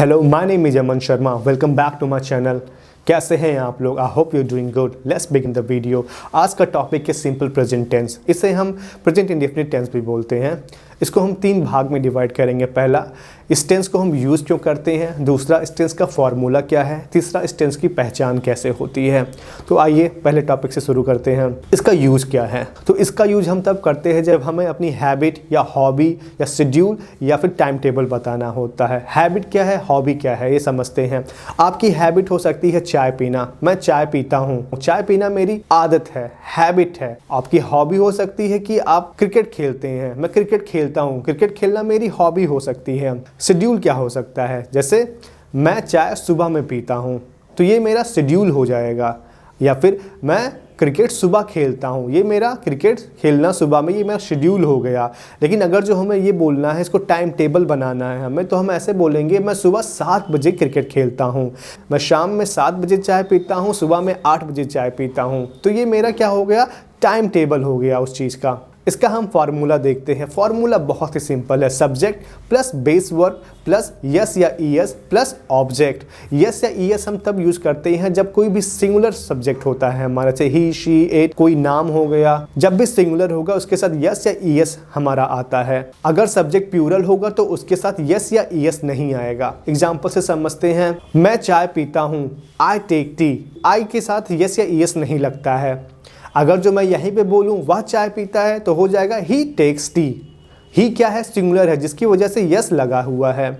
Hello, my name is Aman Sharma. Welcome back to my channel. कैसे हैं आप लोग? I hope you doing good. Let's begin the video. आज का टॉपिक है सिंपल प्रेजेंट टेंस। इसे हम प्रेजेंट इंडेफिनिट टेंस भी बोलते हैं। इसको हम तीन भाग में डिवाइड करेंगे। पहला, इस टेंस को हम यूज़ क्यों करते हैं। दूसरा, इस टेंस का फॉर्मूला क्या है। तीसरा, इस टेंस की पहचान कैसे होती है। तो आइए पहले टॉपिक से शुरू करते हैं। इसका यूज़ क्या है? तो इसका यूज़ हम तब करते हैं जब हमें अपनी हैबिट या हॉबी या शेड्यूल या फिर टाइम टेबल बताना होता है। हैबिट क्या है, हॉबी क्या है, ये समझते हैं। आपकी हैबिट हो सकती है चाय पीना। मैं चाय पीता हूँ, चाय पीना मेरी आदत है, हैबिट है। आपकी हॉबी हो सकती है कि आप क्रिकेट खेलते हैं। मैं क्रिकेट खेलता हूँ, क्रिकेट खेलना मेरी हॉबी हो सकती है। शेड्यूल क्या हो सकता है? जैसे मैं चाय सुबह में पीता हूँ, तो ये मेरा शेड्यूल हो जाएगा। या फिर मैं क्रिकेट सुबह खेलता हूँ, ये मेरा क्रिकेट खेलना सुबह में, ये मेरा शेड्यूल हो गया। लेकिन अगर जो हमें ये बोलना है, इसको टाइम टेबल बनाना है हमें, तो हम ऐसे बोलेंगे मैं सुबह 7 बजे क्रिकेट खेलता हूँ, मैं शाम में 7 बजे चाय पीता हूँ, सुबह में 8 बजे चाय पीता हूँ। तो ये मेरा क्या हो गया? टाइम टेबल हो गया उस चीज़ का। इसका हम फार्मूला देखते हैं। फार्मूला बहुत ही सिंपल है। Subject plus base verb plus yes या ईएस प्लस ऑब्जेक्ट। यस या ईएस हम तब यूज करते हैं जब कोई भी सिंगुलर सब्जेक्ट होता है हमारा, जैसे ही, शी, इट, कोई नाम हो गया। जब भी सिंगुलर होगा उसके साथ यस या ईएस हमारा आता है। अगर सब्जेक्ट प्लूरल होगा तो उसके साथ यस या ईएस नहीं आएगा। एग्जाम्पल से समझते हैं। मैं चाय पीता हूँ, आई टेक टी। आई के साथ यस या ईएस नहीं लगता है। अगर जो मैं यहीं पे बोलूं वह चाय पीता है तो हो जाएगा ही टेक्स टी। ही क्या है? सिंगुलर है, जिसकी वजह से यस लगा हुआ है।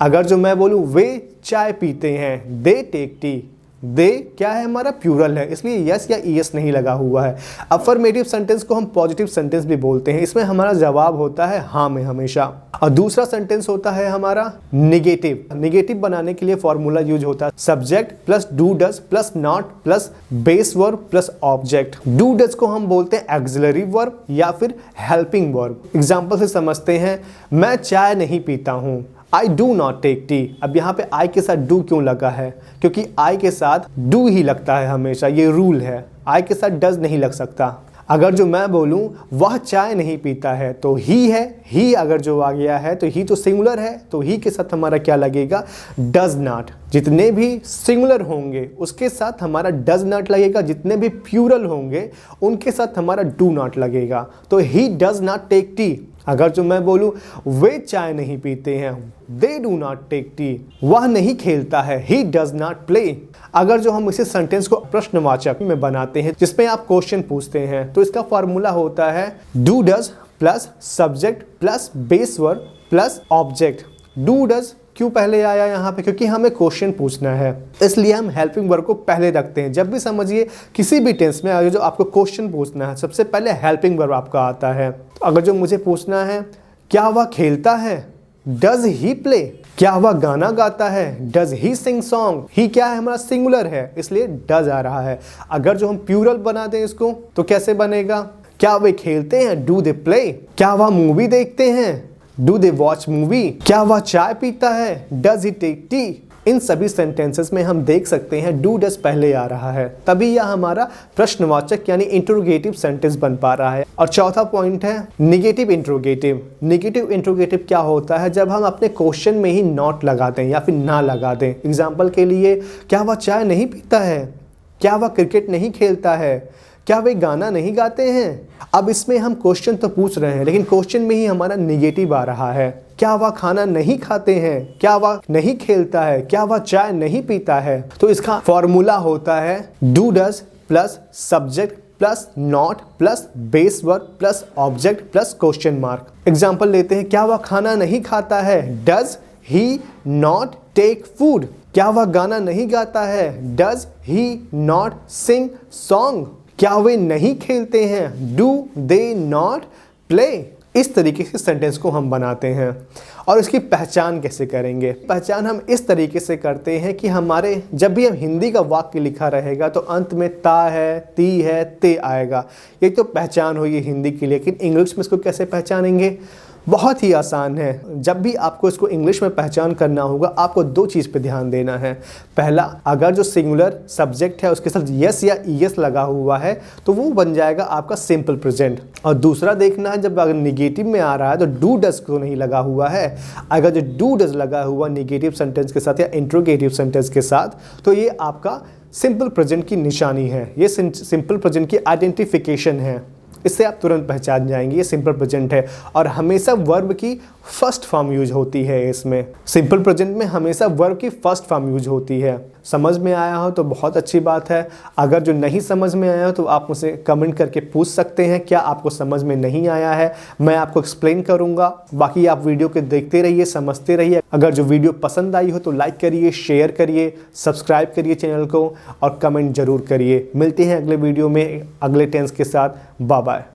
अगर जो मैं बोलूं वे चाय पीते हैं, दे टेक टी, दे क्या है? हमारा प्लूरल है, इसलिए यस या ईएस नहीं लगा हुआ है। अफर्मेटिव सेंटेंस को हम पॉजिटिव सेंटेंस भी बोलते हैं। इसमें हमारा जवाब होता है हाँ में हमेशा। और दूसरा सेंटेंस होता है हमारा निगेटिव। निगेटिव बनाने के लिए फॉर्मूला यूज होता है subject plus do does plus not plus base verb plus object. Do does को हम बोलते हैं एक्सिलरी वर्ब या फिर हेल्पिंग वर्ब। एग्जाम्पल से समझते हैं। मैं चाय नहीं पीता हूँ, I do not take tea. अब यहाँ पे आई के साथ डू क्यों लगा है? क्योंकि आई के साथ डू ही लगता है हमेशा, ये रूल है। आई के साथ डज नहीं लग सकता। अगर जो मैं बोलूं वह चाय नहीं पीता है तो ही है। ही अगर जो आ गया है तो ही तो सिंगुलर है, तो ही के साथ हमारा क्या लगेगा? Does not. जितने भी सिंगुलर होंगे उसके साथ हमारा डज नॉट लगेगा, जितने भी प्लूरल होंगे उनके साथ हमारा डू नॉट लगेगा। तो he does not take tea. अगर जो मैं बोलूं वे चाय नहीं पीते हैं, they do not take tea. वह नहीं खेलता है, ही डज नॉट प्ले। अगर जो हम इसी सेंटेंस को प्रश्नवाचक में बनाते हैं जिसमें आप क्वेश्चन पूछते हैं, तो इसका फॉर्मूला होता है do does plus subject plus base verb plus object. Do does क्यों पहले आया यहाँ पे? क्योंकि हमें क्वेश्चन पूछना है, इसलिए हम हेल्पिंग वर्ब को पहले रखते हैं। जब भी समझिए किसी भी टेंस में जो आपको क्वेश्चन पूछना है, सबसे पहले हेल्पिंग वर्ब आपका आता है। अगर जो मुझे पूछना है क्या वह खेलता है, डज ही प्ले। क्या वह गाना गाता है, डज ही सिंग सॉन्ग। ही क्या है? हमारा सिंगुलर है, इसलिए डज आ रहा है। अगर जो हम प्लूरल बना दें इसको तो कैसे बनेगा? क्या वे खेलते हैं, डू दे प्ले। क्या वह मूवी देखते हैं, डू दे वॉच मूवी। क्या वह चाय पीता है, डज ही टेक टी। इन सभी सेंटेंसेस में हम देख सकते हैं डू डज पहले आ रहा है, तभी यह हमारा प्रश्नवाचक यानी इंट्रोगेटिव सेंटेंस बन पा रहा है। और चौथा पॉइंट है निगेटिव इंट्रोगेटिव। निगेटिव इंट्रोगेटिव क्या होता है? जब हम अपने क्वेश्चन में ही नॉट लगा दें या फिर ना लगा दें। एग्जाम्पल के लिए, क्या वह चाय नहीं पीता है, क्या वह क्रिकेट नहीं खेलता है, क्या वे गाना नहीं गाते हैं। अब इसमें हम क्वेश्चन तो पूछ रहे हैं लेकिन क्वेश्चन में ही हमारा निगेटिव आ रहा है। क्या वह खाना नहीं खाते हैं, क्या वह नहीं खेलता है, क्या वह चाय नहीं पीता है। तो इसका फॉर्मूला होता है do does plus subject plus not plus base verb plus object plus question mark. Example लेते हैं। क्या वह खाना नहीं खाता है, does he not take food. क्या वह गाना नहीं गाता है, does he not sing song. क्या वे नहीं खेलते हैं, डू दे नॉट प्ले। इस तरीके से सेंटेंस को हम बनाते हैं। और इसकी पहचान कैसे करेंगे? पहचान हम इस तरीके से करते हैं कि हमारे जब भी हम हिंदी का वाक्य लिखा रहेगा तो अंत में ता है, ती है, ते आएगा। ये तो पहचान हुई हिंदी की। लेकिन इंग्लिश में इसको कैसे पहचानेंगे? बहुत ही आसान है। जब भी आपको इसको इंग्लिश में पहचान करना होगा, आपको दो चीज़ पे ध्यान देना है। पहला, अगर जो सिंगुलर सब्जेक्ट है उसके साथ यस या ईएस लगा हुआ है तो वो बन जाएगा आपका सिंपल प्रेजेंट। और दूसरा देखना है, जब अगर निगेटिव में आ रहा है तो डू डज क्यों नहीं लगा हुआ है। अगर जो डू डज लगा हुआ निगेटिव सेंटेंस के साथ या इंट्रोगेटिव सेंटेंस के साथ, तो ये आपका सिंपल प्रेजेंट की निशानी है, ये सिंपल प्रेजेंट की आइडेंटिफिकेशन है। इससे आप तुरंत पहचान जाएंगे ये सिंपल प्रेजेंट है। और हमेशा वर्ब की फर्स्ट फॉर्म यूज होती है इसमें। सिंपल प्रेजेंट में हमेशा वर्ब की फर्स्ट फॉर्म यूज होती है। समझ में आया हो तो बहुत अच्छी बात है। अगर जो नहीं समझ में आया हो तो आप मुझसे कमेंट करके पूछ सकते हैं क्या आपको समझ में नहीं आया है, मैं आपको एक्सप्लेन करूंगा। बाकी आप वीडियो को देखते रहिए, समझते रहिए। अगर जो वीडियो पसंद आई हो तो लाइक करिए, शेयर करिए, सब्सक्राइब करिए चैनल को और कमेंट जरूर करिए। मिलते हैं अगले वीडियो में अगले टेंस के साथ। Bye bye.